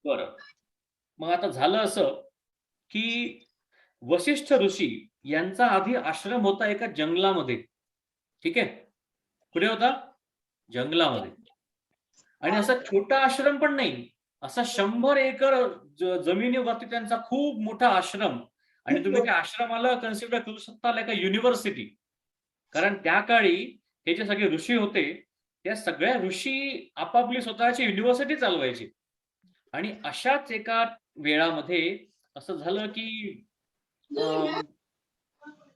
बरं. मग आता झालं असं, की वशिष्ठ ऋषी यांचा आधी आश्रम होता एका जंगलामध्ये. ठीक आहे. कुठे होता? जंगलामध्ये. आणि असा छोटा आश्रम पण नाही. असा 100 एकर जमिनीवरती त्यांचा खूप मोठा आश्रम. आणि तुम्ही त्या आश्रमाला कन्सिडर करू शकता लाइक अ युनिव्हर्सिटी. कारण त्या काळी हे जे सगळे ऋषी होते, त्या सगळ्या ऋषी आपापली स्वतःची युनिव्हर्सिटी चालवायचे. आणि अशाच एका वेळामध्ये असं झालं, की अ,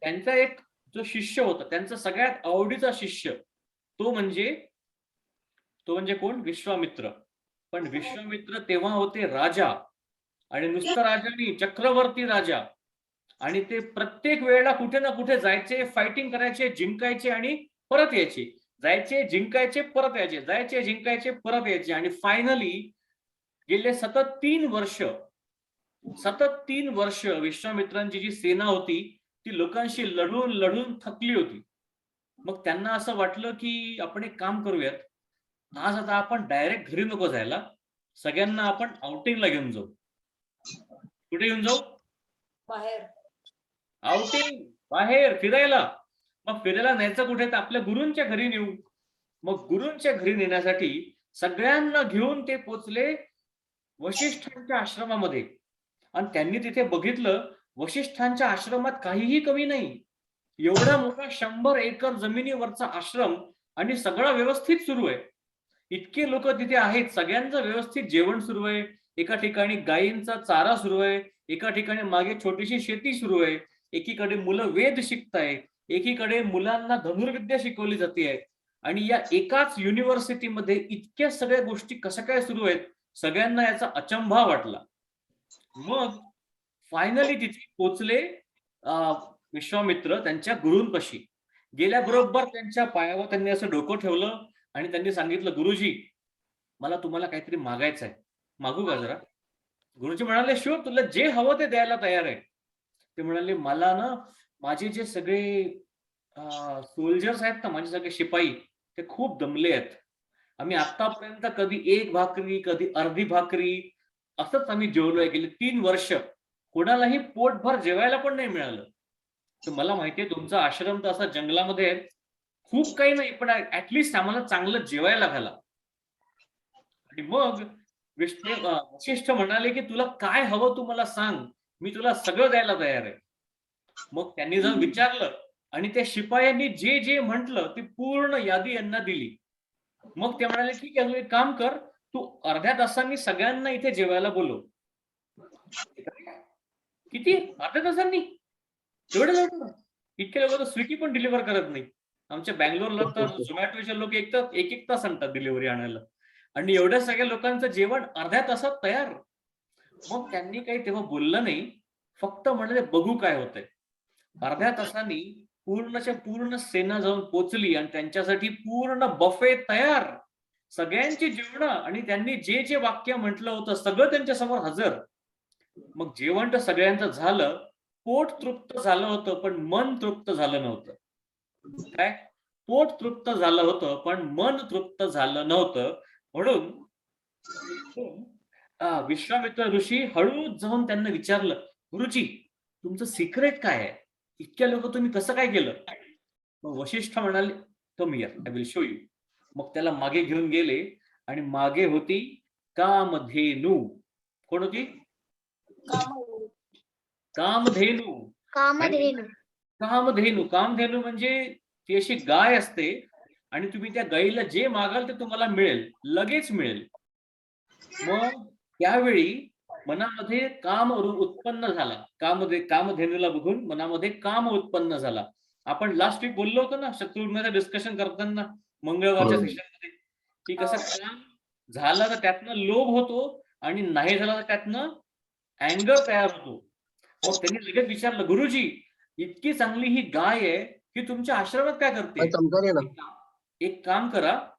त्यांचा एक जो शिष्य होता, त्यांचा सगळ्यात आवडीचा शिष्य, तो म्हणजे तो म्हणजे कोण? विश्वामित्र. पण विश्वामित्र तेव्हा होते राजा आणि नुसता राजा नाही, चक्रवर्ती राजा. आणि ते प्रत्येक वेळेला कुठे ना कुठे जायचे, फायटिंग करायचे, जिंकायचे आणि परत यायचे. जायचे, जिंकायचे, परत यायचे. जायचे, जिंकायचे, परत यायचे. आणि फायनली गेले सतत 3 वर्ष विश्वामित्रांची जी सेना होती, ती लोकांशी लढून, लढून थकली होती. मग त्यांना असं वाटलं, की आपण एक काम करूयात. आज आता आपण डायरेक्ट घरी नको जायला. सगळ्यांना आपण आउटिंगला घेऊन जाऊ. कुठे घेऊन जाऊ? बाहेर. आउटिंग, बाहेर फिरायला. मग फिरायला न्यायचं कुठे? तर आपल्या गुरूंच्या घरी नेऊ. मग गुरूंच्या घरी नेण्यासाठी सगळ्यांना घेऊन ते पोचले वशिष्ठांच्या आश्रमामध्ये. आणि त्यांनी तिथे बघितलं, वशिष्ठांच्या आश्रमात काहीही कमी नाही. एवढा मोठा 100 एकर जमिनीवरचा आश्रम आणि सगळं व्यवस्थित सुरू आहे. इतके लोक तिथे आहेत, सगळ्यांचं व्यवस्थित जेवण सुरू आहे. एका ठिकाणी गायींचा चारा सुरू आहे. एका ठिकाणी मागे छोटीशी शेती सुरू आहे. एकीकडे मुलं वेद शिकतायत. एकीकडे मुलांना धनुर्विद्या शिकवली जाते आहे. आणि या एकाच युनिव्हर्सिटीमध्ये इतक्या सगळ्या गोष्टी कशा काय सुरू आहेत, सगळ्यांना याचा अचंबा वाटला. मग फायनली तिथे पोचले विश्वामित्र त्यांच्या गुरूंपाशी. गेल्याबरोबर त्यांच्या पायावर त्यांनी असं डोकं ठेवलं आणि त्यांनी सांगितलं, "गुरुजी, मला तुम्हाला काहीतरी मागायचं आहे. मागू का जरा?" गुरुजी म्हणाले, "शुअर, तुला जे हवं ते द्यायला तयार आहे." ते म्हणाले, "मला ना माझे जे सगळे सोल्जर्स आहेत ना, माझे सगळे शिपाई, ते खूप दमले आहेत. आम्ही आत्तापर्यंत कधी एक भाकरी, कधी अर्धी भाकरी असंच आम्ही जेवलोय गेली 3 वर्ष. कोणालाही पोटभर जेवायला पण नाही मिळालं. तर मला माहिती आहे तुमचा आश्रम तर असा जंगलामध्ये आहे. खूप काही नाही, पण आम्हाला चांगलं जेवायला घाला." आणि मग वशिष्ठ म्हणाले, की "तुला काय हवं तू मला सांग. मी तुला सगळं द्यायला तयार आहे." मग त्यांनी जाऊन विचारलं आणि त्या शिपायांनी जे म्हटलं ती पूर्ण यादी यांना दिली. मग ते म्हणाले, "ठीक आहे, तू एक काम कर. तू अर्ध्या तासांनी सगळ्यांना इथे जेवायला बोलव." किती? अर्ध्या तासांनी? एवढं लवकर? इतके लवकर तर स्विगी पण डिलिव्हर करत नाही. आमच्या बंगलोरला तर झोमॅटोचे लोक एक तास आणतात डिलिव्हरी आणायला. आणि एवढ्या सगळ्या लोकांचं जेवण अर्ध्या तासात तयार. मग त्यांनी काही तेव्हा बोललं नाही. फक्त म्हणाले, "बघू काय होतंय." अर्ध्या तासांनी पूर्णच्या पूर्ण सेना जाऊन पोहोचली आणि त्यांच्यासाठी पूर्ण बफे तयार. सगळ्यांची जेवणं आणि त्यांनी जे वाक्य म्हटलं होतं सगळं त्यांच्यासमोर हजर. मग जेवण तर सगळ्यांचं झालं. पोट तृप्त झालं होतं, पण मन तृप्त झालं नव्हतं. काय? पोट तृप्त झालं होतं, पण मन तृप्त झालं नव्हतं. म्हणून विश्वामित्र ऋषी हळूच जाऊन त्यांना विचारलं, "गुरुजी, तुमचं सिक्रेट काय आहे? इतक्या लोकं तुम्ही कसं काय केलं?" मग वशिष्ठ म्हणाले, "come here, I will show you." मग त्याला मागे घेऊन गेले आणि मागे होती कामधेनू. कोण होती? कामधेनू. कामधेनू. आणि कामधेनू. कामधेनू म्हणजे ती अशी गाय असते आणि तुम्ही त्या गायीला जे मागाल ते तुम्हाला मिळेल, लगेच मिळेल. मग त्यावेळी मनामध्ये उत्पन्न झाला. कामधेनूला बघून मनामध्ये काम उत्पन्न झाला. आपण लास्ट वीक बोललो होतो ना, शत्रुघ्नाचं डिस्कशन करताना मंगळवारच्या सेशनमध्ये, की कसं काम झालं तर त्यातनं लोभ होतो आणि नाही झालं तर त्यातनं अँगर तयार होतो. मग त्यांनी लगेच विचारलं, "गुरुजी, इतकी चांगली ही गाय आहे, ही तुमच्या आश्रमात काय करते? एक काम करा,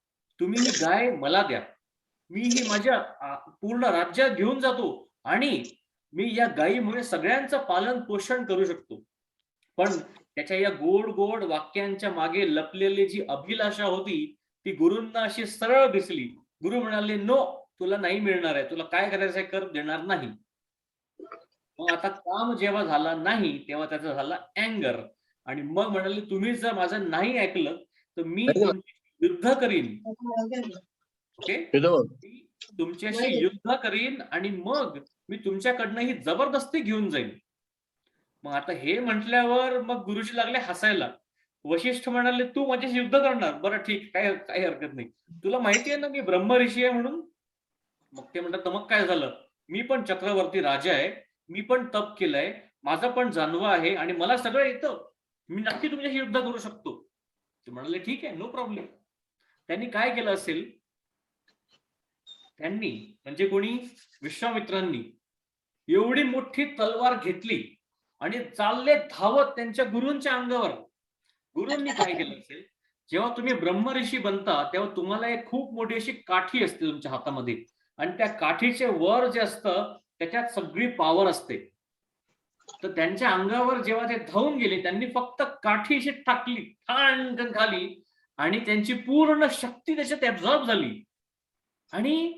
तुम्ही ही गाय मला द्या. मी ही माझ्या पूर्ण राज्यात घेऊन जातो आणि मी या गायीमुळे सगळ्यांचं पालन-पोषण करू शकतो." पण त्याच्या या गोड-गोड वाक्यांच्या मागे लपलेली जी अभिलाषा होती, ती गुरूंना अशी सरळ दिसली. गुरु म्हणाले, "नो, तुला नाही मिळणार आहे, तुला काय करायचंय कर, देणार नाही. मग आता काम जेव्हा झाला नाही तेव्हा त्याचा झाला अँगर, आणि मग म्हणाले तुम्ही जर माझं नाही ऐकलं तर मी तुमची युद्ध करीन. ओके, तुमच्याशी युद्ध करीन आणि मग मी तुमच्याकडनं ही जबरदस्ती घेऊन जाईन. मग आता हे म्हटल्यावर मग गुरुजी लागले हसायला. वशिष्ठ म्हणाले तू माझ्याशी युद्ध करणार, बरं ठीक, काय काही हरकत नाही, तुला माहिती आहे ना मी ब्रह्मऋषी आहे म्हणून. मग ते म्हणतात तर मग काय झालं, मी पण चक्रवर्ती राजा आहे, मी पण तप केलंय, माझा पण जानवा आहे आणि मला सगळं येतं, मी नक्की तुमच्याशी युद्ध करू शकतो. ते म्हणाले ठीक आहे, नो प्रॉब्लेम. त्यांनी काय केलं असेल, त्यांनी म्हणजे कोणी, विश्वामित्रांनी एवढी मोठी तलवार घेतली आणि चालले धावत त्यांच्या गुरूंच्या अंगावर. गुरूंनी काय केलं असेल, जेव्हा तुम्ही ब्रह्मऋषी बनता तेव्हा तुम्हाला एक खूप मोठी अशी काठी असते तुमच्या हातामध्ये, आणि त्या काठीचे वर जे असतं त्याच्यात सगळी पॉवर असते. तर त्यांच्या अंगावर जेव्हा ते धावून गेले, त्यांनी फक्त काठी अशी टाकली ठाण खाली, आणि त्यांची पूर्ण शक्ती त्याच्यात ऍब्झॉर्ब झाली. आणि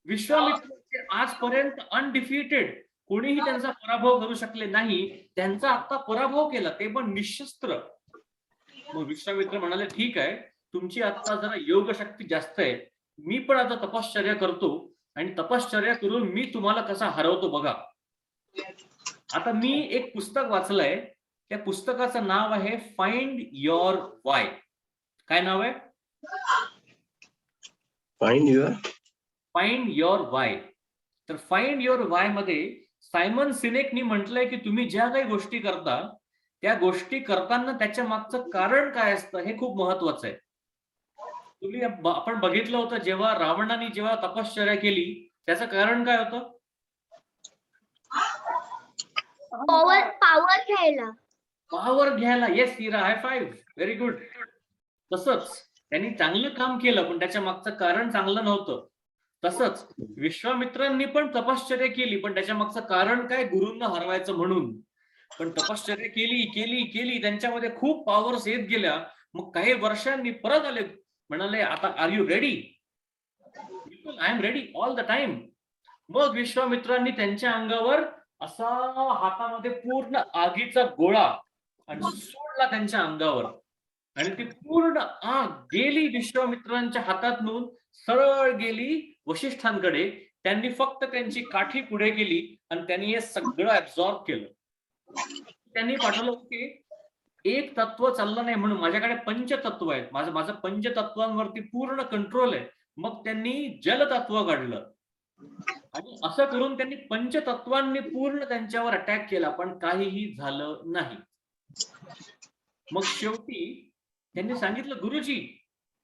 विश्वामित्र आजपर्यंत अनडिफिटेड, कोणीही त्यांचा पराभव करू शकले नाही, त्यांचा आता पराभव केला, ते पण निशस्त्र. मग विश्वामित्र म्हणाले ठीक आहे, तुमची आता जरा योग शक्ती जास्त आहे, मी पण आता तपश्चर्या करतो आणि तपश्चर्या करून मी तुम्हाला कसा हरवतो बघा. आता मी एक पुस्तक वाचलंय, त्या पुस्तकाचं नाव आहे फाइंड युअर वाय. काय नाव आहे? Find your why. तर फाइंड युअर वाय मध्ये सायमन सिनेकनी म्हटलंय की तुम्ही ज्या काही गोष्टी करता त्या गोष्टी करताना त्याच्या मागचं कारण काय असतं हे खूप महत्वाचं आहे. तुम्ही आपण बघितलं होतं जेव्हा रावणाने जेव्हा तपश्चर्या केली त्याचं कारण काय होतं? पावर घ्यायला. पॉवर घ्यायला. येस हिरा, हाय फाईव्ह, व्हेरी गुड. तसंच त्यांनी चांगलं काम केलं पण त्याच्या मागचं कारण चांगलं नव्हतं. तसंच विश्वामित्रांनी पण तपश्चर्या केली पण त्याच्या मागचं कारण काय, गुरूंना हरवायचं म्हणून. पण तपश्चर्या केली केली केली, त्यांच्यामध्ये खूप पॉवर्स येत गेल्या. मग काही वर्षांनी परत आले, म्हणाले आता are you ready? I am ready all the time. मग विश्वामित्रांनी त्यांच्या अंगावर असा हातामध्ये पूर्ण आगीचा गोळा आणि सोडला त्यांच्या अंगावर, आणि ती पूर्ण आग गेली विश्वामित्रांच्या हातातून, सरळ गेली वशिष्ठांकडे. त्यांनी फक्त त्यांची काठी पुढे केली आणि त्यांनी हे सगळं ऍब्झॉर्ब केलं. त्यांनी पाठवलं की एक तत्व चाललं नाही म्हणून, माझ्याकडे पंचतत्व आहेत, माझं पंचतत्वांवरती पूर्ण कंट्रोल आहे. मग त्यांनी जलतत्व काढलं आणि असं करून त्यांनी पंचतत्वांनी पूर्ण त्यांच्यावर अटॅक केला पण काहीही झालं नाही. मग शेवटी त्यांनी सांगितलं गुरुजी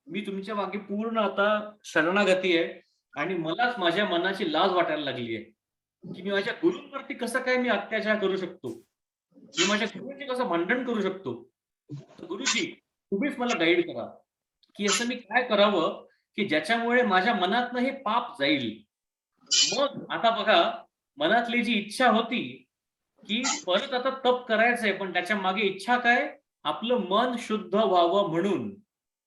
मी तुमच्या मागे पूर्ण आता शरणागती आहे आणि मलाच माझ्या मनाची लाज वाटायला लागली आहे की मी माझ्या गुरूंवरती कसं काय मी अत्याचार करू शकतो, मी माझ्या गुरूंचे कसं भांडण करू शकतो. तर गुरुजी तुम्हीच मला गाईड करा की असं मी काय करावं की ज्याच्यामुळे माझ्या मनातनं हे पाप जाईल. मग आता बघा, मनातली जी इच्छा होती की परत आता तप करायचंय पण त्याच्या मागे इच्छा काय, आपलं मन शुद्ध व्हावं म्हणून.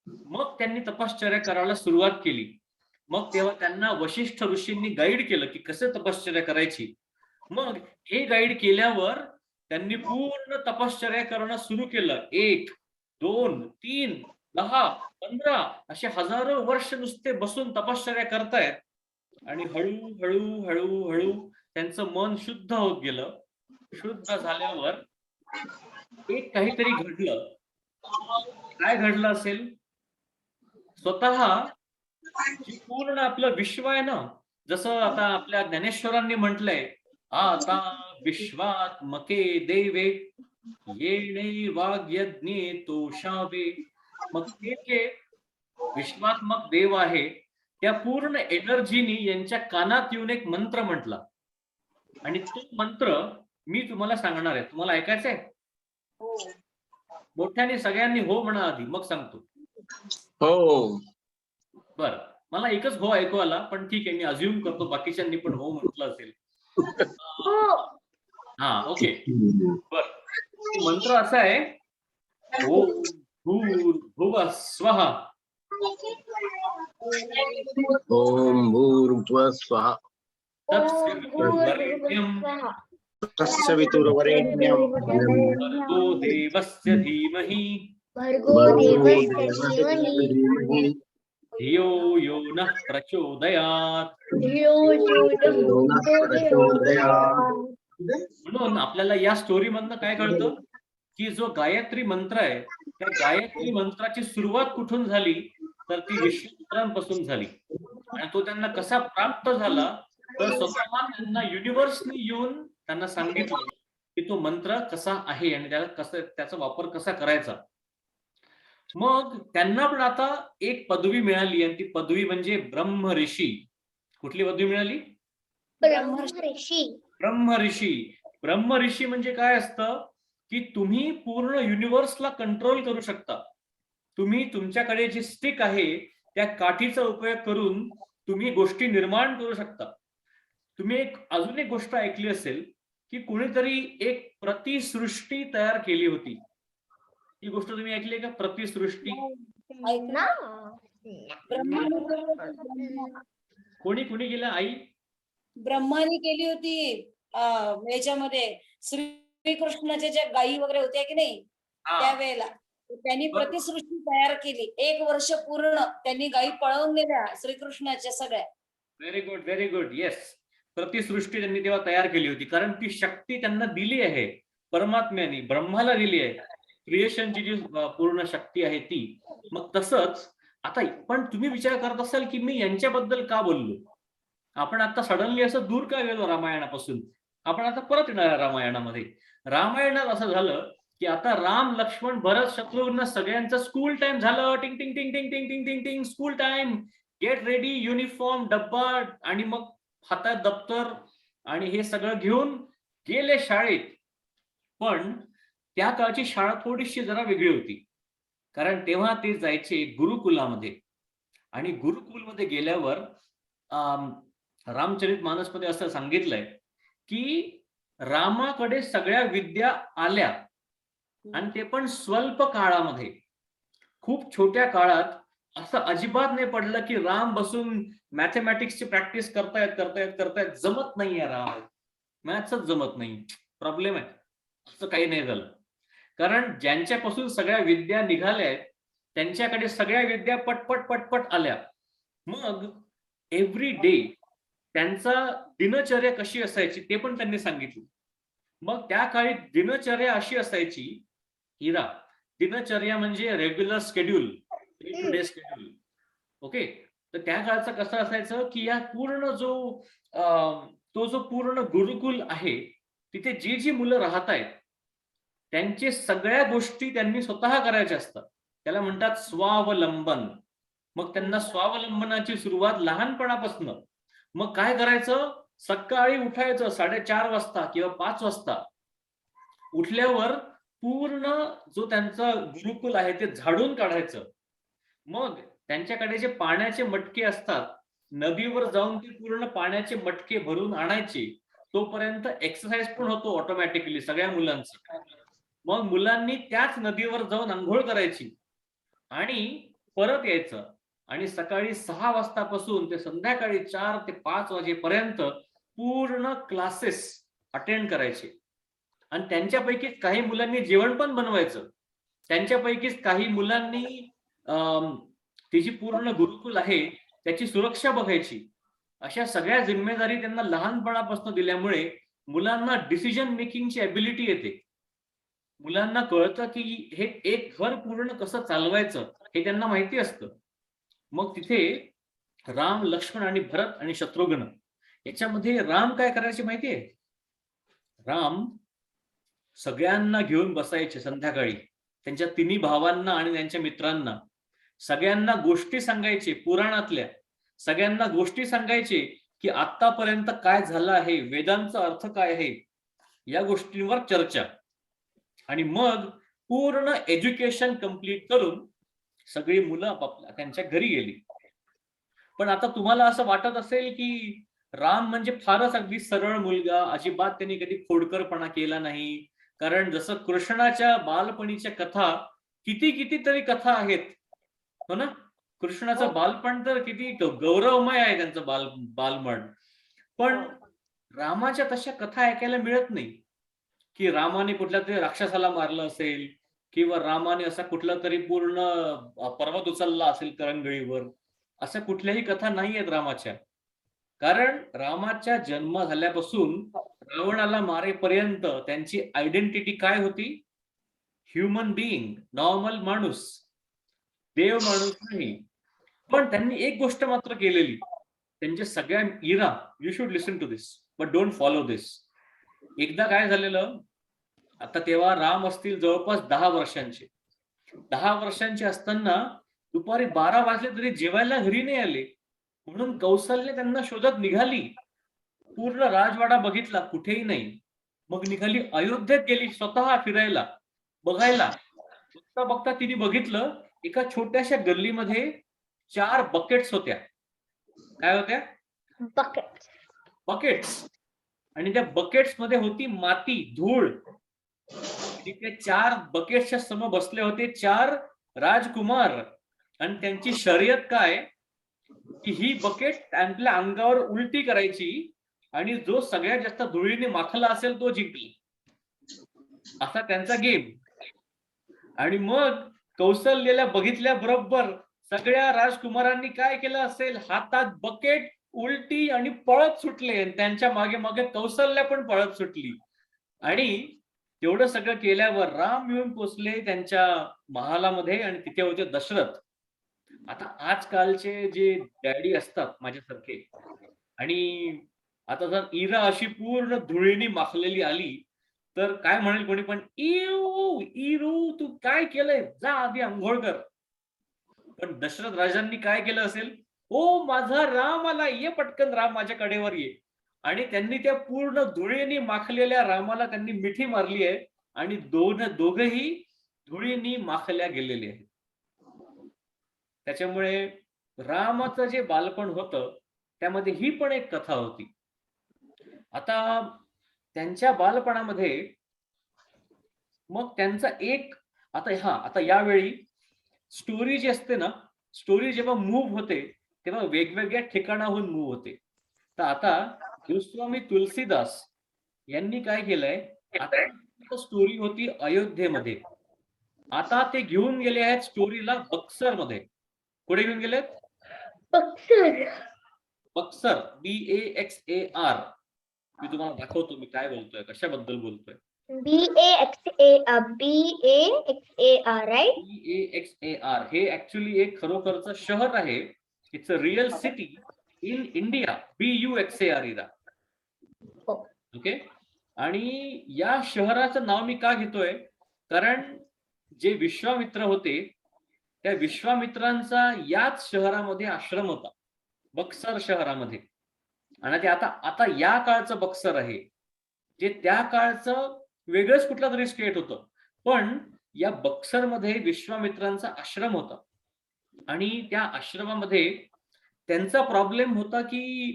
मग त्यांनी तपश्चर्या करायला सुरुवात केली. मग तेव्हा त्यांना वशिष्ठ ऋषींनी गाईड केलं की कसं तपश्चर्या करायची. मग हे गाईड केल्यावर त्यांनी पूर्ण तपश्चर्या करणं सुरू केलं. 1, 2, 3, 10, 15 असे हजारो वर्ष नुसते बसून तपश्चर्या करतायत आणि हळूहळू हळूहळू त्यांचं मन शुद्ध होत गेलं. शुद्ध झाल्यावर एक काहीतरी घडलं. काय घडलं असेल? स्वतः जी पूर्ण आपलं विश्व आहे ना, जसं आता आपल्या ज्ञानेश्वरांनी म्हटलंय, आता विश्वात्मके देवे येणे वाग्यज्ञे तोषावे. मग ते जे विश्वात्मक देव आहे त्या पूर्ण एनर्जीनी यांच्या कानात येऊन एक मंत्र म्हटला आणि तो मंत्र मी तुम्हाला सांगणार आहे. तुम्हाला ऐकायचंय? हो. मोठ्याने सगळ्यांनी हो म्हणा आधी, मग सांगतो. हो. बर, मला एकच हो ऐकू आला पण ठीक आहे, मी अज्युम करतो बाकीच्यांनी पण हो म्हटलं असेल. हा ओके बर. मंत्र असा आहे, ओम भूर्भुवः स्वः ओम भूर्भुवः स्वः तत्सवितुर्वरेण्यं तत्सवितुर्वरेण्यं भर्गो देवस्य धीमहि भर्गो देवस्य धीमहि धियो यो नः प्रचोदयात्. धियो यो नः प्रचोदयात्. म्हणून आपल्याला या स्टोरी मधनं काय कळतं की जो गायत्री मंत्र आहे त्या गायत्री मंत्राची सुरुवात कुठून झाली तर ती विश्वमित्रांपासून झाली आणि तो त्यांना कसा प्राप्त झाला तर स्वतः त्यांना युनिव्हर्सनी येऊन त्यांना सांगितलं की तो मंत्र कसा आहे आणि त्याला कसं त्याचा वापर कसा करायचा. मग त्यांना पण आता एक पदवी मिळाली आणि ती पदवी म्हणजे ब्रह्म ऋषी. कुठली पदवी मिळाली? ब्रह्मर्षी. ब्रह्म ऋषी. ब्रह्म ऋषी म्हणजे काय असतं की तुम्ही पूर्ण युनिव्हर्सला कंट्रोल करू शकता. तुम्ही तुमच्याकडे जी स्टिक आहे त्या काठीचा उपयोग करून तुम्ही गोष्टी निर्माण करू शकता. तुम्ही अजून एक गोष्ट ऐकली असेल की कोणीतरी एक प्रतिसृष्टी तयार केली होती. ही गोष्ट तुम्ही ऐकली का? प्रतिसृष्टी कोणी कोणी केलं? आई ब्रह्माने केली होती याच्यामध्ये श्रीकृष्णाच्या ज्या गायी वगैरे होत्या की नाही त्यावेळेला त्यांनी प्रतिसृष्टी तयार केली. 1 वर्ष पूर्ण त्यांनी गायी पळवून दिल्या श्रीकृष्णाच्या सगळ्या. Very good, very good. Yes, प्रतिसृष्टी त्यांनी तेव्हा तयार केली होती कारण ती शक्ती त्यांना दिली आहे परमात्म्याने, ब्रह्माला दिली आहे. क्रिएशनची जी पूर्ण शक्ती आहे ती. मग तसंच आता पण तुम्ही विचार करत असाल की मी यांच्याबद्दल का बोललो. आपण आता सडनली असं दूर का गेलो रामायणापासून. आपण आता परत येणार रामायणामध्ये. रामायणात असं झालं की आता राम लक्ष्मण भरत शत्रुघ्न सगळ्यांचं स्कूल टाइम झालं. टिंग टिंग टिंग टिंग टिंग टिंग टिंग टिंग school time. Get ready, uniform, डब्बा आणि मग हातात दप्तर आणि हे सगळं घेऊन गेले शाळेत. पण त्या काळची शाळा थोडीशी जरा वेगळी होती कारण तेव्हा ते जायचे गुरुकुलामध्ये आणि गुरुकुलमध्ये गेल्यावर रामचरित मानसमध्ये असं सांगितलंय की रामाकडे सगळ्या विद्या आल्या आणि ते पण स्वल्प काळामध्ये. खूप छोट्या काळात असं अजिबात नाही पडलं की राम बसून मॅथमॅटिक्सची प्रॅक्टिस करतायत जमत नाहीये. राम मॅथ्सच जमत नाही, प्रॉब्लेम आहे. असं काही नाही झालं कारण ज्यांच्यापासून सगळ्या विद्या निघाल्या आहेत त्यांच्याकडे सगळ्या विद्या पटपट पटपट आल्या. मग एव्हरी डे त्यांचा दिनचर्या कशी असायची ते पण त्यांनी सांगितलं. मग त्या काळी दिनचर्या अशी असायची, हिरा, दिनचर्या म्हणजे regular schedule, day to day schedule. Okay, तर त्या काळचं कसं असायचं की या पूर्ण जो पूर्ण गुरुकुल आहे तिथे जी जी मुलं राहत आहेत त्यांचे सगळ्या गोष्टी त्यांनी स्वतः करायच्या असतात. त्याला म्हणतात स्वावलंबन. मग त्यांना स्वावलंबनाची सुरुवात लहानपणापासून. मग काय करायचं, सकाळी उठायचं 4:30 वाजता किंवा 5 वाजता. उठल्यावर पूर्ण जो त्यांचा गुरुकुल आहे ते झाडून काढायचं. मग त्यांच्याकडे जे पाण्याचे मटके असतात नदीवर जाऊन ते पूर्ण पाण्याचे मटके भरून आणायचे. तोपर्यंत एक्सरसाइज पण होतो ऑटोमॅटिकली सगळ्या मुलांचं. मग मुलांनी त्याच नदीवर जाऊन आंघोळ करायची आणि परत यायचं आणि सकाळी 6 वाजतापासून ते संध्याकाळी 4 ते 5 वाजेपर्यंत पूर्ण क्लासेस अटेंड करायचे. आणि त्यांच्यापैकीच काही मुलांनी जेवण पण बनवायचं. त्यांच्यापैकीच काही मुलांनी ती जी पूर्ण गुरुकुल आहे त्याची सुरक्षा बघायची. अशा सगळ्या जिम्मेदारी त्यांना लहानपणापासून दिल्यामुळे मुलांना डिसिजन मेकिंगची ॲबिलिटी येते. मुलांना कळतं की हे एक घर पूर्ण कसं चालवायचं हे त्यांना माहिती असतं. मग तिथे राम, लक्ष्मण आणि भरत आणि शत्रुघ्न याच्यामध्ये राम काय करायचे माहितीये? राम सगळ्यांना घेऊन बसायचे संध्याकाळी, त्यांच्या तिन्ही भावांना आणि त्यांच्या मित्रांना सगळ्यांना गोष्टी सांगायचे. पुराणातल्या सगळ्यांना गोष्टी सांगायचे की आतापर्यंत काय झालं आहे, वेदांचा अर्थ काय आहे, या गोष्टींवर चर्चा. आणि मग पूर्ण एज्युकेशन कंप्लीट करून सगळी मुलं आपापल्या त्यांच्या घरी गेली. पण आता तुम्हाला असं वाटत असेल की राम म्हणजे फारच अगदी सरळ मुलगा, अजिबात त्यांनी कधी खोडकरपणा केला नाही. कारण जसं कृष्णाच्या बालपणीच्या कथा कितीतरी कथा आहेत, हो ना, कृष्णाचं बालपण तर किती गौरवमय आहे त्यांचं बालमन. पण रामाच्या तशा कथा ऐकायला मिळत नाही की रामाने कुठल्या तरी राक्षसाला मारलं असेल किंवा रामाने असा कुठला तरी पूर्ण पर्वत उचलला असेल करंगळीवर. अशा कुठल्याही कथा नाही आहेत रामाच्या. कारण रामाच्या जन्म झाल्यापासून रावणाला मारेपर्यंत त्यांची आयडेंटिटी काय होती? ह्युमन बिईंग, नॉर्मल माणूस, देव माणूस नाही. पण त्यांनी एक गोष्ट मात्र केलेली, त्यांच्या सगळ्या Ira, you should listen to this but don't follow this. एकदा काय झालेलं, आता तेव्हा राम असतील जवळपास 10 वर्षांचे. 10 वर्षांचे असताना दुपारी 12 वाजले तरी जेवायला घरी नाही आले. म्हणून कौशल्य त्यांना शोधत निघाली. पूर्ण राजवाडा बघितला, कुठेही नाही. मग निघाली अयोध्येत गेली स्वतः फिरायला, बघायला. बघता बघता तिने बघितलं एका छोट्याशा गल्लीमध्ये 4 बकेट्स होत्या. काय होत्या? बकेट्स. आणि त्या बकेट्स मध्ये होती माती, धूळ. आणि त्या 4 बकेट्सच्या समोर बसले होते 4 राजकुमार. आणि त्यांची शर्यत काय की ही बकेट आपल्या अंगावर उलटी करायची आणि जो सगळ्यात जास्त धुळीने माखला असेल तो जिंकला, असा त्यांचा गेम. आणि मग कौशल्याला बघितल्या बरोबर सगळ्या राजकुमारांनी काय केलं असेल, हातात बकेट उलटी आणि पळत सुटले. त्यांच्या मागे मागे कौशल्य पण पळत सुटली. आणि तेवढं सगळं केल्यावर राम येऊन पोचले त्यांच्या महालामध्ये आणि तिथे होते दशरथ. आता आजकालचे जे डॅडी असतात माझ्यासारखे, आणि आता जर इरा अशी पूर्ण धुळीने माखलेली आली तर काय म्हणेल कोणी पण, इरू इरू तू काय केलंय, जा आधी अंघोळ कर. पण दशरथ राजांनी काय केलं असेल, ओ माझा राम आला, ये पटकन राम माझ्या कडेवर ये. आणि त्यांनी त्या पूर्ण धुळीने माखलेल्या रामाला त्यांनी मिठी मारली आहे आणि दोघही धुळीने माखल्या गेलेले आहेत. त्याच्यामुळे रामाचं जे बालपण होतं त्यामध्ये ही पण एक कथा होती. आता त्यांच्या बालपणामध्ये मग त्यांचा एक आता यावेळी स्टोरी जी असते ना, स्टोरी जेव्हा मूव्ह होते तेव्हा वेगवेगळ्या ठिकाणाहून मूव्ह होते. तर आता गोस्वामी तुलसीदास यांनी काय केलंय, आता स्टोरी होती अयोध्येमध्ये, आता ते घेऊन गेले आहेत स्टोरीला बक्सर मध्ये. कुठे घेऊन गेलेत? बक्सर, BAXAR. मी तुम्हाला दाखवतो मी काय बोलतोय, कशाबद्दल बोलतोय. BAXAR, right? BAXAR हे ऍक्च्युली एक खरोखरचं शहर आहे. It's a real city in India. BUXAR era. Okay. आणि या शहराचं नाव मी का घेतोय, कारण जे विश्वामित्र होते त्या विश्वामित्रांचा याच शहरामध्ये आश्रम होता, बक्सर शहरामध्ये. आणि ते आता या काळचं बक्सर आहे, जे त्या काळचं वेगळंच कुठला तरी स्टेट होतं. पण या बक्सर मध्ये विश्वामित्रांचा आश्रम होता. आणि त्या आश्रमामध्ये त्यांचा प्रॉब्लेम होता की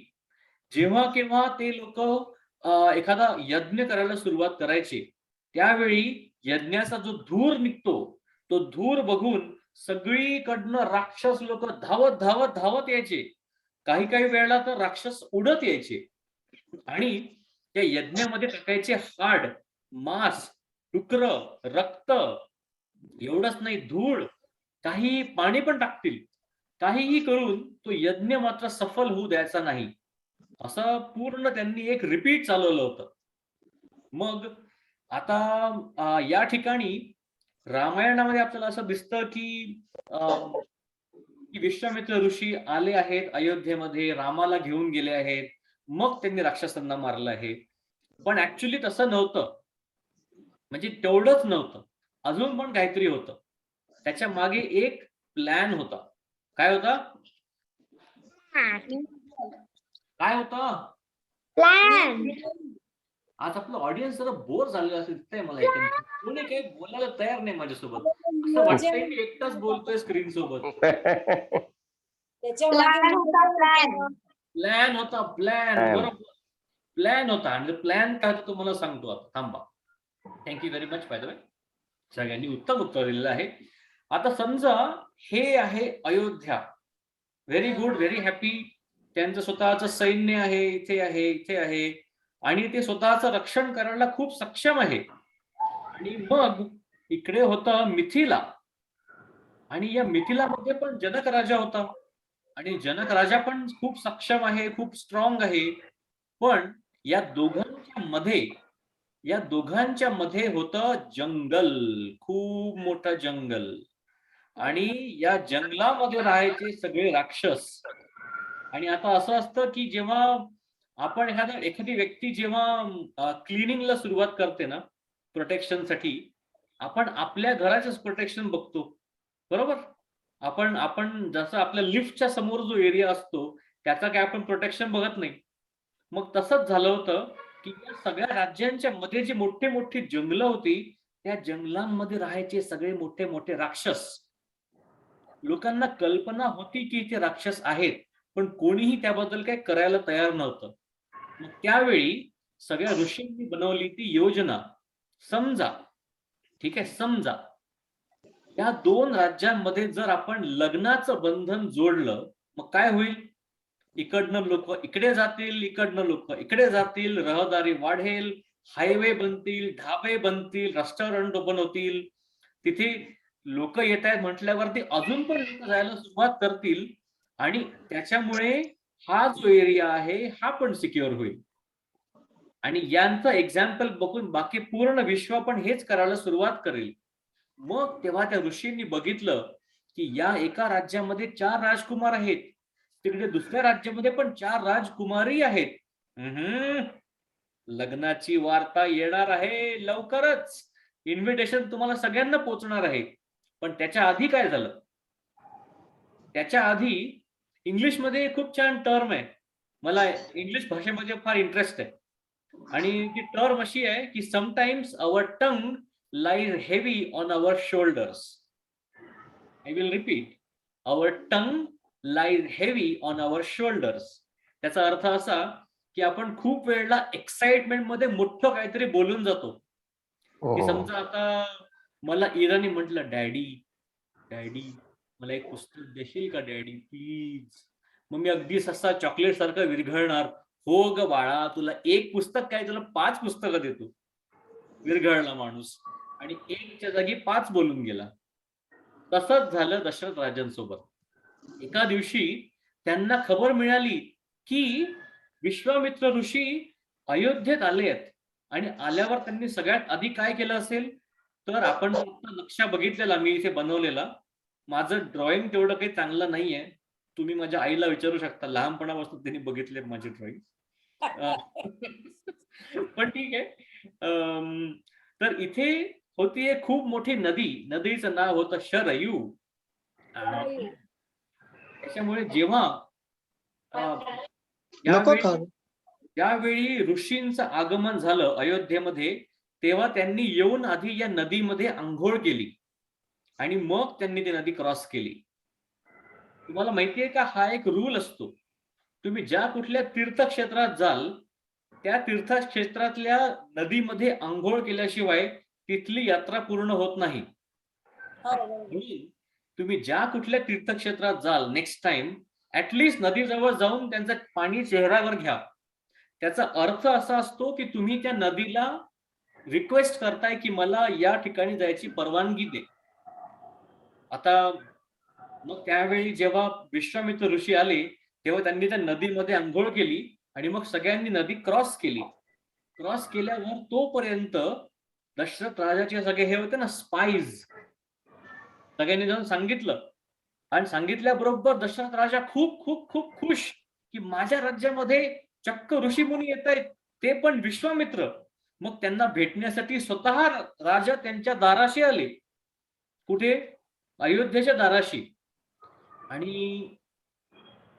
जेव्हा केव्हा ते लोक एखादा यज्ञ करायला सुरुवात करायचे त्यावेळी यज्ञाचा जो धूर निघतो तो धूर बघून सगळीकडनं राक्षस लोक धावत धावत धावत यायचे. काही काही वेळेला तर राक्षस उडत यायचे आणि त्या यज्ञामध्ये टाकायचे हाड, मांस, डुकर, रक्त. एवढंच नाही, धूळ, काही पाणी पण टाकतील. काहीही करून तो यज्ञ मात्र सफल होऊ द्यायचा नाही, असं पूर्ण त्यांनी एक रिपीट चालवलं होतं. मग आता या ठिकाणी रामायणामध्ये आपल्याला असं दिसतं की विश्वामित्र ऋषी आले आहेत अयोध्येमध्ये, रामाला घेऊन गेले आहेत, मग त्यांनी राक्षसांना मारलं आहे. पण ऍक्च्युली तसं नव्हतं, म्हणजे तेवढंच नव्हतं, अजून पण काहीतरी होतं. त्याच्या मागे एक प्लॅन होता. काय होता? काय होता? प्लॅन. आज आपलं ऑडियन्स जरा बोर झालेलं असं दिसतंय मला. कोणी काही बोलायला तयार नाही माझ्यासोबत, असं वाटतंय मी एकटाच बोलतोय स्क्रीन सोबत. प्लॅन होता, प्लॅन, बरोबर, प्लॅन होता. आणि प्लॅन काय होता तुम्हाला सांगतो आता, थांबा. Thank you very much by the way, सगळ्यांनी उत्तम उत्तर दिलेलं आहे. आता समजा हे आहे Ayodhya very good, very happy. त्यांचं स्वतःचं सैन्य आहे, इथे आहे, इथे आहे, आणि ते स्वतःचं रक्षण करायला खूप सक्षम आहे. आणि मग इकडे होतं मिथिला, आणि या मिथिलामध्ये पण जनक राजा होता, आणि जनक राजा पण खूप सक्षम आहे, खूप स्ट्रॉंग आहे. पण या दोघांच्या मध्ये होतं जंगल, खूप मोठं जंगल. आणि या जंगलामध्ये राहायचे सगळे राक्षस. आणि आता असं असतं की जेव्हा आपण एखादी व्यक्ती जेव्हा क्लिनिंगला सुरुवात करते ना, प्रोटेक्शनसाठी, आपण आपल्या घराचंच प्रोटेक्शन बघतो, बरोबर? आपण आपण जसं आपल्या लिफ्टच्या समोर जो एरिया असतो त्याचा काय आपण प्रोटेक्शन बघत नाही. मग तसंच झालं होतं की या सगळ्या राज्यांच्या मध्ये जी मोठी मोठी जंगलं होती, त्या जंगलांमध्ये राहायचे सगळे मोठे मोठे राक्षस. लोकांना कल्पना होती की इथे राक्षस आहेत, पण कोणीही त्याबद्दल काही करायला तयार नव्हतं. मग त्यावेळी सगळ्या ऋषींनी बनवली ती योजना. समजा, ठीक आहे, समजा या दोन राज्यांमध्ये जर आपण लग्नाचं बंधन जोडलं, मग काय होईल? इकडनं लोक इकडे जातील, इकडनं लोक इकडे जातील, रहदारी वाढेल, हायवे बनतील, ढाबे बनतील, रेस्टॉरंट ओपन होतील. तिथे लोक येत आहेत म्हटल्यावरती अजून पण लोक जायला सुरुवात करतील, आणि त्याच्यामुळे हा जो एरिया आहे हा पण सिक्युअर होईल. आणि यांचं एक्झाम्पल बघून बाकी पूर्ण विश्व पण हेच करायला सुरुवात करेल. मग तेव्हा त्या ऋषींनी बघितलं की या एका राज्यामध्ये 4 राजकुमार आहेत, तिकडे दुसऱ्या राज्यामध्ये पण 4 राजकुमारी आहेत. लग्नाची वार्ता येणार आहे लवकरच. इन्व्हिटेशन तुम्हाला सगळ्यांना पोहोचणार आहे. पण त्याच्या आधी काय झालं? त्याच्या आधी इंग्लिशमध्ये खूप छान टर्म आहे, मला इंग्लिश भाषेमध्ये फार इंटरेस्ट आहे, आणि ती टर्म अशी आहे की sometimes our tongue lies heavy on our shoulders. I will repeat, our tongue lies heavy on our shoulders. त्याचा अर्थ असा की आपण खूप वेळेला एक्साइटमेंट मध्ये मोठं काहीतरी बोलून जातो. की समजा आता मला इराणी म्हटलं, डॅडी डॅडी मला एक पुस्तक देशील का डॅडी प्लीज? मग मी अगदी ससा चॉकलेट सारखं विरघळणार, हो ग बाळा, तुला एक पुस्तक काय, तुला 5 पुस्तकं देतो. विरघळला माणूस, आणि 1च्या जागी 5 बोलून गेला. तसंच झालं दशरथ राजांसोबत. एका दिवशी त्यांना खबर मिळाली की विश्वामित्र ऋषी अयोध्येत आले आहेत, आणि आल्यावर त्यांनी सगळ्यात आधी काय केलं असेल, तर आपण फक्त नक्षा बघितलेला मी इथे बनवलेला. माझं ड्रॉइंग तेवढं काही चांगलं नाहीये, तुम्ही माझ्या आईला विचारू शकता, लहानपणापासून त्यांनी बघितले माझे ड्रॉइंग. पण ठीक आहे. तर इथे होती एक खूप मोठी नदी, नदीचं नाव होतं शरयू. त्याच्यामुळे जेव्हा यावेळी ऋषींचं आगमन झालं अयोध्येमध्ये, तेव्हा त्यांनी येऊन आधी या नदीमध्ये आंघोळ केली, आणि मग त्यांनी ती नदी क्रॉस केली. तुम्हाला माहितीये का, हा एक रूल असतो, तुम्ही ज्या कुठल्या तीर्थक्षेत्रात जाल त्या तीर्थक्षेत्रातल्या नदीमध्ये आंघोळ केल्याशिवाय तिथली यात्रा पूर्ण होत नाही. तुम्ही ज्या कुठल्या तीर्थक्षेत्रात जाल नेक्स्ट टाइम, ऍटलिस्ट नदीजवळ जाऊन त्यांचं पाणी चेहऱ्यावर घ्या. त्याचा अर्थ असा असतो की तुम्ही त्या नदीला रिक्वेस्ट करताय की मला या ठिकाणी जायची परवानगी दे. आता मग त्यावेळी जेव्हा विश्वामित्र ऋषी आले तेव्हा त्यांनी त्या नदीमध्ये आंघोळ केली, आणि मग सगळ्यांनी नदी क्रॉस केली. क्रॉस केल्यावर तोपर्यंत दशरथ राजाचे सगळे हे होते ना, स्पाईज, सगळ्यांनी जाऊन सांगितलं, आणि सांगितल्याबरोबर दशरथ राजा खूप खूप खूप खुश की माझ्या राज्यामध्ये चक्क ऋषीमुनी येत आहेत, ते पण विश्वामित्र. मग त्यांना भेटण्यासाठी स्वतः राजा त्यांच्या दाराशी आले. कुठे? अयोध्येच्या दाराशी. आणि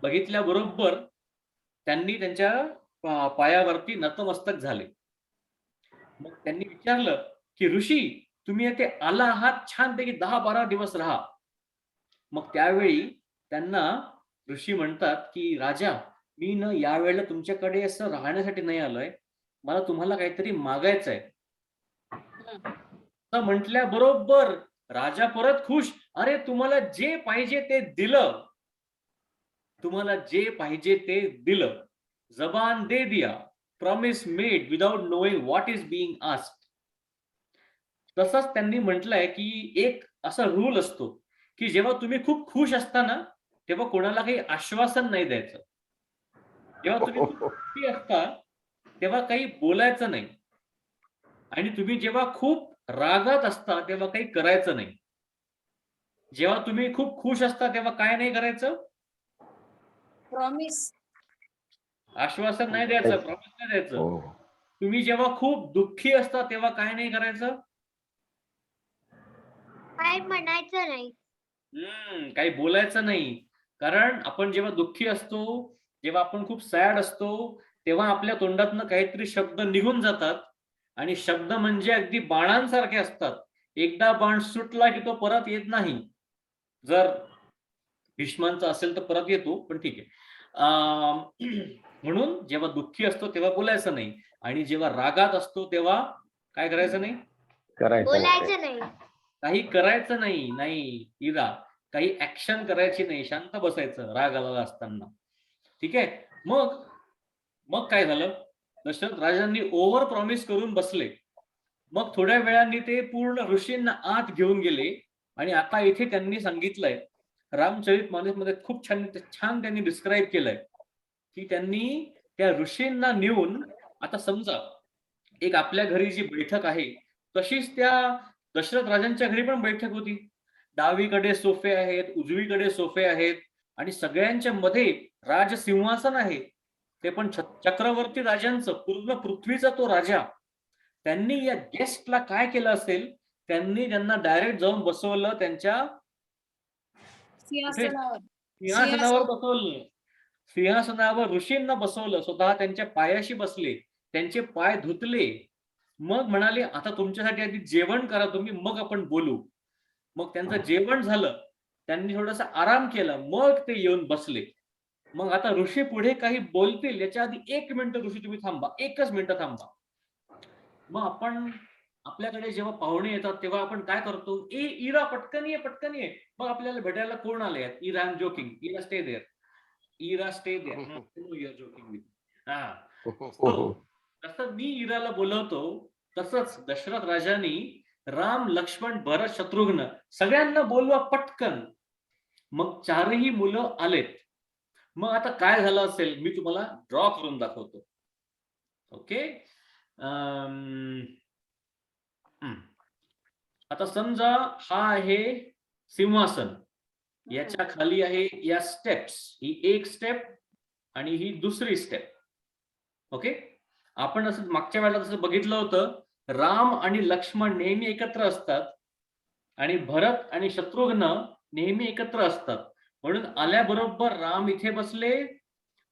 बघितल्याबरोबर त्यांनी त्यांच्या पायावरती नतमस्तक झाले. मग त्यांनी विचारलं की ऋषी, तुम्ही येथे आला आहात, छानपैकी 10-12 दिवस राहा. मग त्यावेळी त्यांना ऋषी म्हणतात की राजा, मी न यावेळेला तुमच्याकडे असं राहण्यासाठी नाही आलोय, मला तुम्हाला काहीतरी मागायचंय. म्हटल्याबरोबर राजा परत खुश, अरे तुम्हाला जे पाहिजे ते दिलं. तुम्हाला जे पाहिजे ते दिलं, जबान दे दिया, promise made without knowing what is being asked. तसंच त्यांनी म्हटलंय की एक असा रूल असतो की जेव्हा तुम्ही खूप खुश असता ना, तेव्हा कोणाला काही आश्वासन नाही द्यायचं. जेव्हा तुम्ही खूप दुःखी असता तेव्हा काही बोलायचं नाही. आणि तुम्ही जेव्हा खूप रागात असता तेव्हा काही करायचं नाही. जेव्हा तुम्ही खूप खुश असता तेव्हा काय नाही करायचं? प्रॉमिस आश्वासन नाही द्यायचं, प्रॉमिस नाही द्यायचं. हो. तुम्ही जेव्हा खूप दुःखी असता तेव्हा काय नाही करायचं? काय म्हणायचं नाही. काही बोलायचं नाही. कारण आपण जेव्हा दुःखी असतो, जेव्हा आपण खूप सॅड असतो, तेव्हा आपल्या तोंडातनं काहीतरी शब्द निघून जातात आणि शब्द म्हणजे अगदी बाणांसारखे असतात. एकदा बाण सुटला की तो परत येत नाही. जर भीष्मांचा असेल तर परत येतो, पण ठीक आहे. म्हणून जेव्हा दुःखी असतो तेव्हा बोलायचं नाही आणि जेव्हा रागात असतो तेव्हा काय करायचं नाही? करायचं नाही. बोलायचं नाही. काही करायचं नाही. नाही इरा, काही ऍक्शन करायची नाही, शांत बसायचं राग आलेला असताना. ठीक आहे. मग मग काय झालं? दशरथ राजांनी ओव्हर प्रॉमिस करून बसले. मग थोड्या वेळाने ते पूर्ण ऋषींना आत घेऊन गेले आणि आता इथे त्यांनी सांगितलंय, रामचरितमानसमध्ये खूप छान त्यांनी डिस्क्राईब केलंय की त्यांनी त्या ऋषींना नेऊन, आता समजा एक आपल्या घरी जी बैठक आहे तशीच त्या दशरथ राजांच्या घरी पण बैठक होती. डावीकडे सोफे आहेत, उजवीकडे सोफे आहेत आणि सगळ्यांच्या मध्ये राजसिंहासन आहे. ते पण चक्रवर्ती राजांचं, पूर्ण पृथ्वीचा तो राजा. त्यांनी या गेस्टला काय केलं असेल, त्यांनी त्यांना डायरेक्ट जाऊन बसवलं त्यांच्या सिंहासनावर सिंहासनावर बसवलं. सिंहासनावर ऋषींना बसवलं, स्वतः त्यांच्या पायाशी बसले, त्यांचे पाय धुतले. मग म्हणाले आता तुमच्यासाठी आधी जेवण करा तुम्ही, मग आपण बोलू. मग त्यांचं जेवण झालं, त्यांनी थोडासा आराम केला, मग ते येऊन बसले. मग आता ऋषी पुढे काही बोलतील याच्या आधी 1 मिनिट ऋषी तुम्ही थांबा, 1च मिनिट थांबा. मग आपण आपल्याकडे जेव्हा पाहुणे येतात तेव्हा आपण काय करतो? इरा पटकन ये, पटकन ये. मग आपल्याला भेटायला कोण आले आहेत? Ira I am joking, Ira stay there, Ira stay there. You are joking with. जसं मी इराला बोलवतो तसंच दशरथ राजांनी राम, लक्ष्मण, भरत, शत्रुघ्न सगळ्यांना बोलवा पटकन. मग 4ही मुलं आलेत. मग आता काय झालं असेल मी तुम्हाला ड्रॉ करून दाखवतो. ओके. आता समजा हा आहे सिंहासन, याच्या खाली आहे या स्टेप्स, ही एक स्टेप आणि ही दुसरी स्टेप. ओके. आपण असं मागच्या वेळेला तसं बघितलं होतं, राम आणि लक्ष्मण नेहमी एकत्र असतात आणि भरत आणि शत्रुघ्न नेहमी एकत्र असतात. म्हणून आल्याबरोबर राम इथे बसले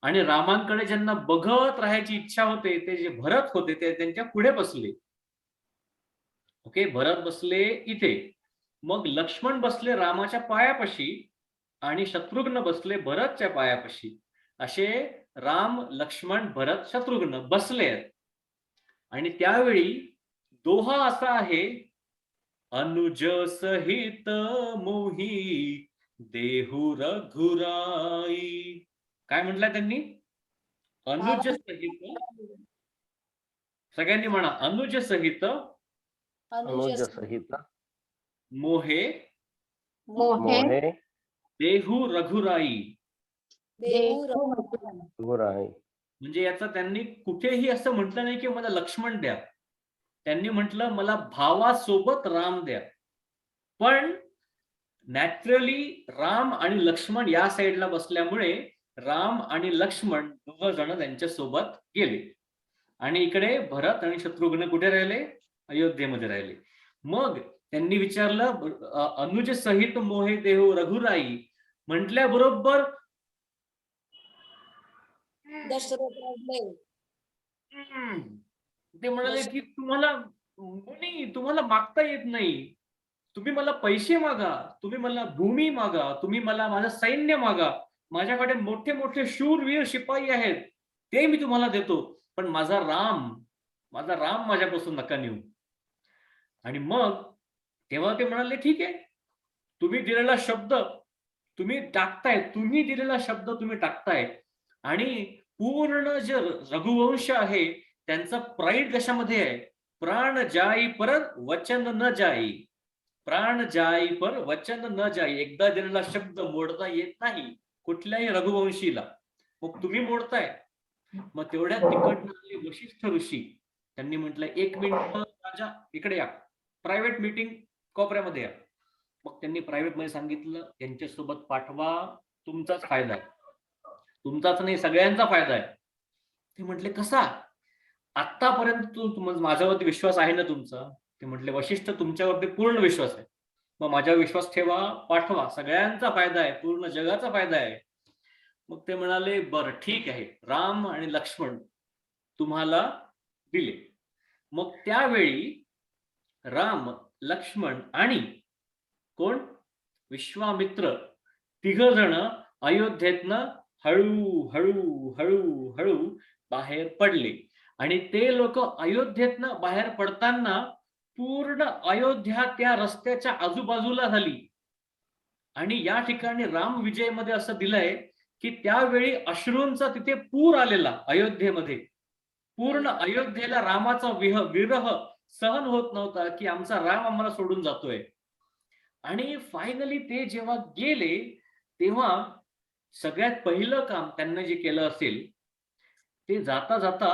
आणि रामांकडे ज्यांना बघत राहायची इच्छा होते ते जे भरत होते ते त्यांच्या पुढे बसले. ओके. भरत बसले इथे, मग लक्ष्मण बसले रामाच्या पायापाशी आणि शत्रुघ्न बसले भरतच्या पायापाशी. असे राम, लक्ष्मण, भरत, शत्रुघ्न बसले आहेत. आणि त्यावेळी दोहा असा आहे, अनुज सहित मोही देहू रघुराई. काय म्हटलंय त्यांनी? अनुज सहित. सगळ्यांनी म्हणा, अनुज सहित अनुज सहित मोहे मोहे देहू रघुराई. गुराई. म्हणजे याचा त्यांनी कुठेही असं म्हटलं नाही की मला लक्ष्मण द्या. त्यांनी म्हटलं मला भावासोबत राम द्या. पण नॅचरली राम आणि लक्ष्मण या साईडला बसल्यामुळे राम आणि लक्ष्मण दोघ जण त्यांच्या सोबत गेले आणि इकडे भरत आणि शत्रुघ्न कुठे राहिले? अयोध्येमध्ये राहिले. मग त्यांनी विचारलं अनुज सहित मोहे देहू रघुराई म्हटल्याबरोबर दशरथ राजले. ते म्हणाले की तुम्हाला मागता येत नाही. तुम्ही मला पैसे मागा, तुम्ही मला भूमी मागा, तुम्ही मला माझं सैन्य मागा, माझ्याकडे मोठे मोठे शूरवीर शिपाई आहेत, ते मी तुम्हाला देतो, पण माझा राम माझ्यापासून नका नेऊ. आणि मग तेव्हा ते म्हणाले ठीक आहे, तुम्ही दिलेला शब्द तुम्ही टाकताय, तुम्ही दिलेला शब्द तुम्ही टाकताय आणि पूर्ण जे रघुवंश आहे त्यांचा प्राईड कशामध्ये आहे? प्राण जाई पर वचन न जाई. प्राण जाई पर वचन न जाई. एकदा दिलेला शब्द मोडता येत नाही कुठल्याही रघुवंशीला. मग तुम्ही मोडताय. मग तेवढ्या तिकडनं आले वशिष्ठ ऋषी. त्यांनी म्हटलं 1 मिनिट राजा इकडे या, प्रायव्हेट मीटिंग कोपऱ्यामध्ये या. मग त्यांनी प्रायव्हेट मध्ये सांगितलं त्यांच्यासोबत पाठवा, तुमचाच फायदा आहे, तुमचाच नाही सगळ्यांचा फायदा आहे. ते म्हटले कसा? आतापर्यंत माझ्यावरती विश्वास आहे ना तुमचा? ते म्हटले वशिष्ठ तुमच्यावरती पूर्ण विश्वास आहे. मग माझ्यावर विश्वास ठेवा, पाठवा, सगळ्यांचा फायदा आहे, पूर्ण जगाचा फायदा आहे. मग ते म्हणाले बरं ठीक आहे, राम आणि लक्ष्मण तुम्हाला दिले. मग त्यावेळी राम, लक्ष्मण आणि कोण? विश्वामित्र तिघ जण अयोध्येतनं हळू हळू हळू हळू बाहेर पडले. आणि ते लोक अयोध्येतनं बाहेर पडताना पूर्ण अयोध्या त्या रस्त्याच्या आजूबाजूला झाली. आणि या ठिकाणी राम विजय मध्ये असं दिलंय की त्यावेळी अश्रूंचा तिथे पूर आलेला अयोध्येमध्ये. पूर्ण अयोध्येला रामाचा विरह सहन होत नव्हता की आमचा राम आम्हाला सोडून जातोय. आणि फायनली ते जेव्हा गेले तेव्हा सगळ्यात पहिलं काम त्यांना जे केलं असेल ते जाता जाता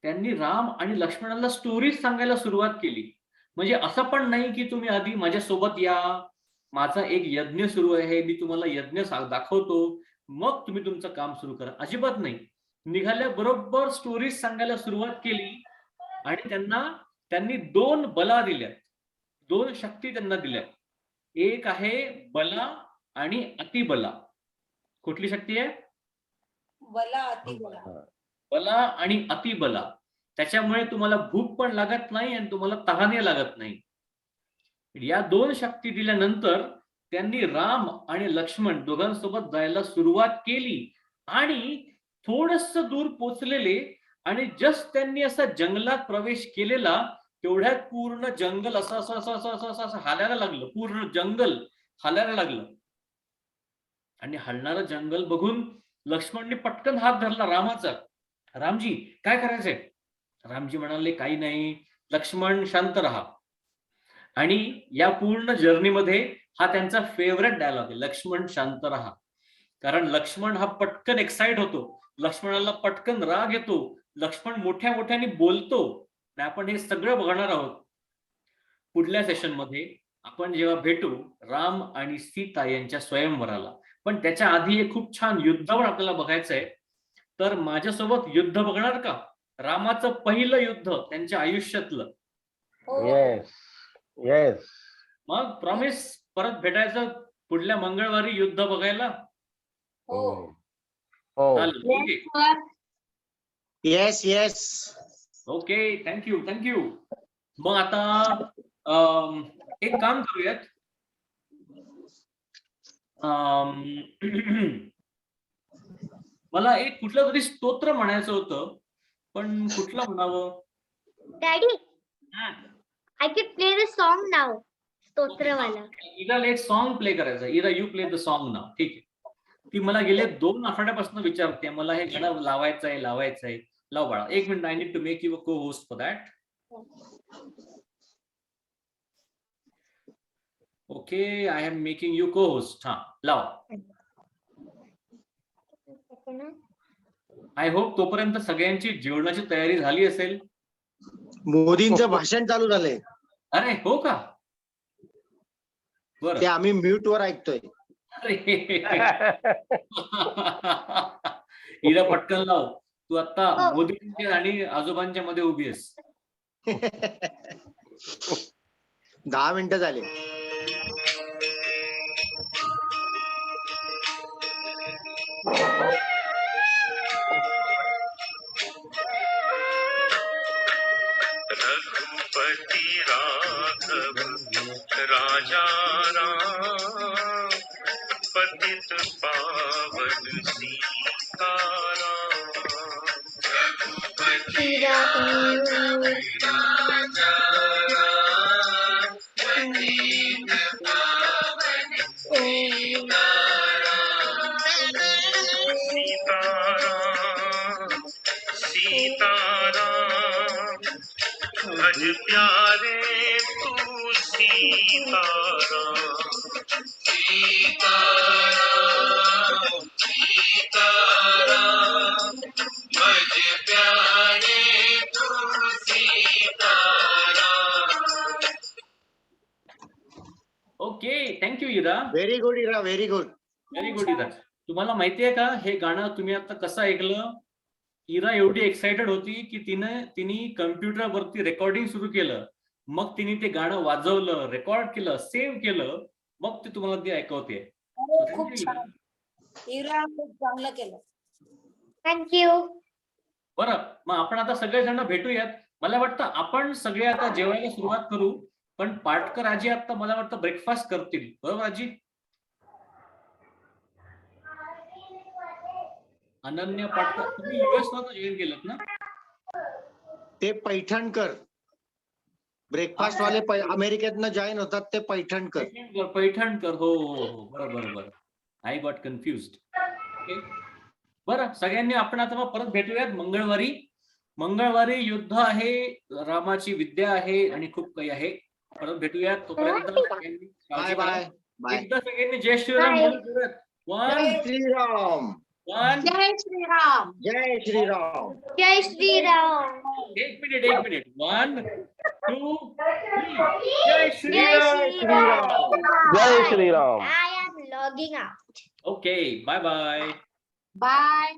त्यांनी राम आणि लक्ष्मणाला स्टोरीज सांगायला सुरुवात केली. म्हणजे असं पण नाही की तुम्ही आधी माझ्या सोबत या, माझा एक यज्ञ सुरू आहे, मी तुम्हाला यज्ञ दाखवतो, मग तुम्ही तुमचं काम सुरू करा. अजिबात नाही. निघाल्या बरोबर स्टोरीज सांगायला सुरुवात केली. आणि त्यांनी 2 बला दिल्या, 2 शक्ती त्यांना दिल्या. एक आहे बला आणि अतिबला. कुठली शक्ती आहे? बला अतिबला. बला आणि अतिबला. त्याच्यामुळे तुम्हाला भूक पण लागत नाही आणि तुम्हाला तहाने लागत नाही. या 2 शक्ती दिल्यानंतर त्यांनी राम आणि लक्ष्मण दोघांसोबत जायला सुरुवात केली. आणि थोडस दूर पोचलेले आणि जस्ट त्यांनी असा जंगलात प्रवेश केलेला तेवढ्यात पूर्ण जंगल असं असं असं असं असं असं असं हालायला लागलं. पूर्ण जंगल हालायला लागलं. आणि हलणारं जंगल बघून लक्ष्मणने पटकन हात धरला रामाचा. रामजी काय करायचंय? रामजी म्हणाले काही नाही, लक्ष्मण शांत राहा. आणि या पूर्ण जर्नीमध्ये हा त्यांचा फेवरेट डायलॉग आहे, लक्ष्मण शांत राहा. कारण लक्ष्मण हा पटकन एक्साइट होतो, लक्ष्मणाला पटकन राग येतो, लक्ष्मण मोठ्या मोठ्याने बोलतो. आणि आपण हे सगळं बघणार आहोत पुढल्या सेशन मध्ये. आपण जेव्हा भेटू राम आणि सीता यांच्या स्वयंवराला. पण त्याच्या आधी एक खूप छान युद्धावर आपल्याला बघायचं आहे. तर माझ्यासोबत युद्ध बघणार का? रामाचं पहिलं युद्ध त्यांच्या आयुष्यातलं. Yes yes. मग प्रॉमिस परत भेटायचं पुढल्या मंगळवारी युद्ध बघायला. हो हो. चालेल, okay yes yes. Okay, thank you thank you. मग आता एक काम करूयात. मला एक कुठलं तरी स्तोत्र म्हणायचं होतं, पण कुठलं म्हणावं? Daddy, I can play the song now. स्तोत्रवाला. इला एक सॉन्ग प्ले करायचं. इला यू प्ले द सॉन्ग नाव. ठीक आहे. ती मला गेले 2 आठवड्यापासून विचारते, मला हे गाणं लावायचं आहे. लाव बाळा. 1 minute, I need to make you a co host for that. Okay, I am making you co host. हा लाव. आय होप तोपर्यंत सगळ्यांची जेवणाची तयारी झाली असेल. मोदींचं भाषण चालू झालंय. अरे हो का? ते बरं. आम्ही म्यूट वर ऐकतोय. अरे हिला पटकन लाव. तू आता हो. मोदींच्या आणि आजोबांच्या मध्ये उभी आहेस. 10 मिनिटं झाले. रघुपति राघव राजा राम पतित पावन सीताराम। रघुपति राघव राजा राम पतित पावन सीताराम। राम भज प्यारे तू सीताराम सीताराम सीताराम भज प्यारे तू सीताराम. ओके, थँक्यू इरा. व्हेरी गुड इरा, व्हेरी गुड. व्हेरी गुड इरा. तुम्हाला माहितीये का हे गाणं तुम्ही आता कसं ऐकलं? इरा एवढी एक्साइटेड होती की तिने कम्प्युटरवरती रेकॉर्डिंग सुरू केलं, मग तिने ते गाणं वाजवलं, रेकॉर्ड केलं, सेव्ह केलं, मग ते तुम्हाला ती ऐकवते. अरे खूप छान. इरा खूप चांगलं केलं. थँक्यू. बरं, मग आपण आता सगळेजण भेटूयात. मला वाटतं आपण सगळे आता जेवायला सुरुवात करू, पण पाटकर आजी आता मला वाटतं ब्रेकफास्ट करतील, बरोबर आजी? अनन्या पाटकर, तुम्ही युएस मधून जॉईन केलं ना? ते पैठणकर ब्रेकफास्ट वाले अमेरिकेतनं जॉईन होतात ते पैठणकर. पैठणकर, हो हो हो, बरोबर. I got confused. ओके, बरं, सगळ्यांनी आपण आता मग परत भेटूयात मंगळवारी युद्ध आहे, रामाची विद्या आहे आणि खूप काही आहे. परत भेटूयात, तोपर्यंत सगळ्यांनी बाय काळजी करा. Bye bye. एकदा सगळ्यांनी जय श्रीराम Bye. म्हणून करूयात. जय श्रीराम. जय श्रीराम. जय श्रीराम. जय श्रीराम. एक मिनिट 1 2 3. जय जय श्रीराम. श्रीराम. जय Shriram. I am logging out. Okay, bye bye. Bye.